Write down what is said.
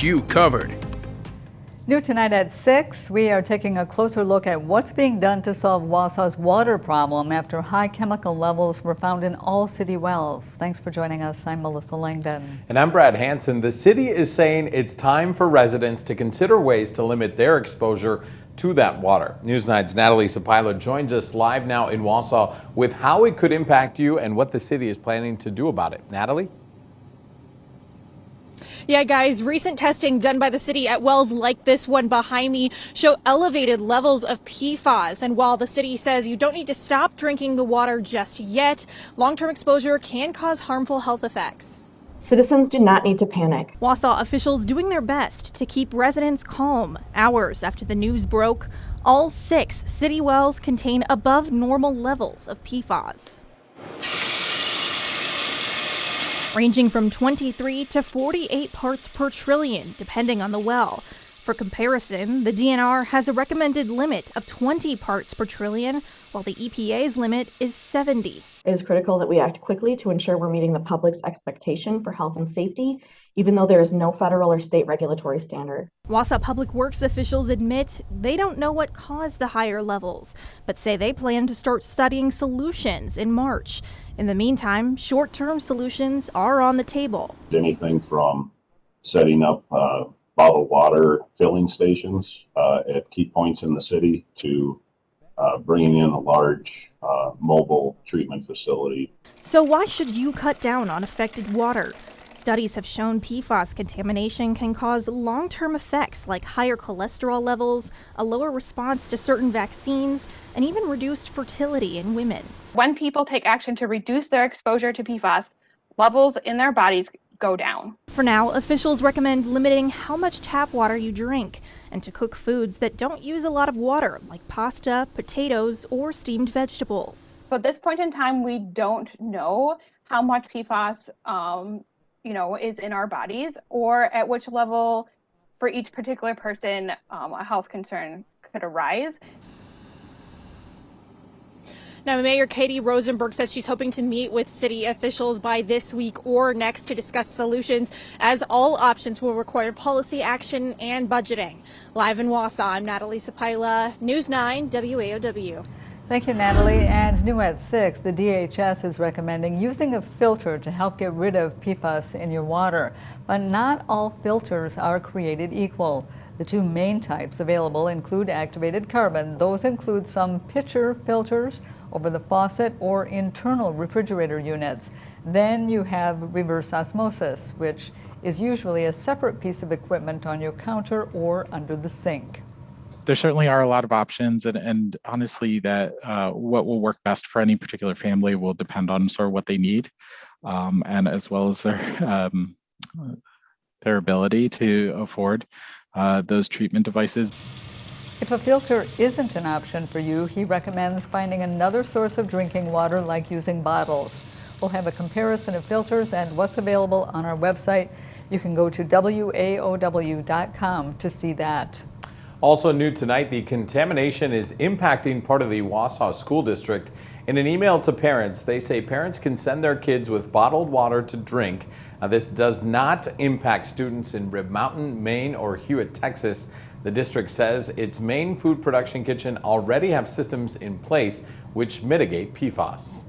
You covered. New tonight at 6, we are taking a closer look at what's being done to solve Wausau's water problem after high chemical levels were found in all city wells. Thanks for joining us. I'm Melissa Langdon. And I'm Brad Hansen. The city is saying it's time for residents to consider ways to limit their exposure to that water. News 9's Natalie Sapila joins us live now in Wausau with how it could impact you and what the city is planning to do about it. Natalie? Yeah, guys, recent testing done by the city at wells like this one behind me show elevated levels of PFAS. And while the city says you don't need to stop drinking the water just yet, long-term exposure can cause harmful health effects. Citizens do not need to panic. Wausau officials doing their best to keep residents calm. Hours after the news broke, all 6 city wells contain above normal levels of PFAS, ranging from 23 to 48 parts per trillion, depending on the well. For comparison, the DNR has a recommended limit of 20 parts per trillion, while the EPA's limit is 70. It is critical that we act quickly to ensure we're meeting the public's expectation for health and safety, even though there is no federal or state regulatory standard. Wausau Public Works officials admit they don't know what caused the higher levels, but say they plan to start studying solutions in March. In the meantime, short-term solutions are on the table. Anything from setting up bottled water filling stations at key points in the city to bringing in a large mobile treatment facility. So why should you cut down on affected water? Studies have shown PFAS contamination can cause long-term effects like higher cholesterol levels, a lower response to certain vaccines, and even reduced fertility in women. When people take action to reduce their exposure to PFAS, levels in their bodies go down. For now, officials recommend limiting how much tap water you drink and to cook foods that don't use a lot of water, like pasta, potatoes, or steamed vegetables. So at this point in time, we don't know how much PFAS is in our bodies, or at which level for each particular person a health concern could arise. Now, Mayor Katie Rosenberg says she's hoping to meet with city officials by this week or next to discuss solutions, as all options will require policy action and budgeting. Live in Wausau, I'm Natalie Sapila, News 9 WAOW. Thank you, Natalie. And new at 6, the DHS is recommending using a filter to help get rid of PFAS in your water. But not all filters are created equal. The 2 main types available include activated carbon. Those include some pitcher filters over the faucet or internal refrigerator units. Then you have reverse osmosis, which is usually a separate piece of equipment on your counter or under the sink. There certainly are a lot of options, and honestly, that what will work best for any particular family will depend on sort of what they need, and as well as their ability to afford those treatment devices. If a filter isn't an option for you, he recommends finding another source of drinking water, like using bottles. We'll have a comparison of filters and what's available on our website. You can go to WAOW.com to see that. Also new tonight, the contamination is impacting part of the Wausau School District. In an email to parents, they say parents can send their kids with bottled water to drink. Now, this does not impact students in Rib Mountain, Maine, or Hewitt, Texas. The district says its main food production kitchen already have systems in place which mitigate PFAS.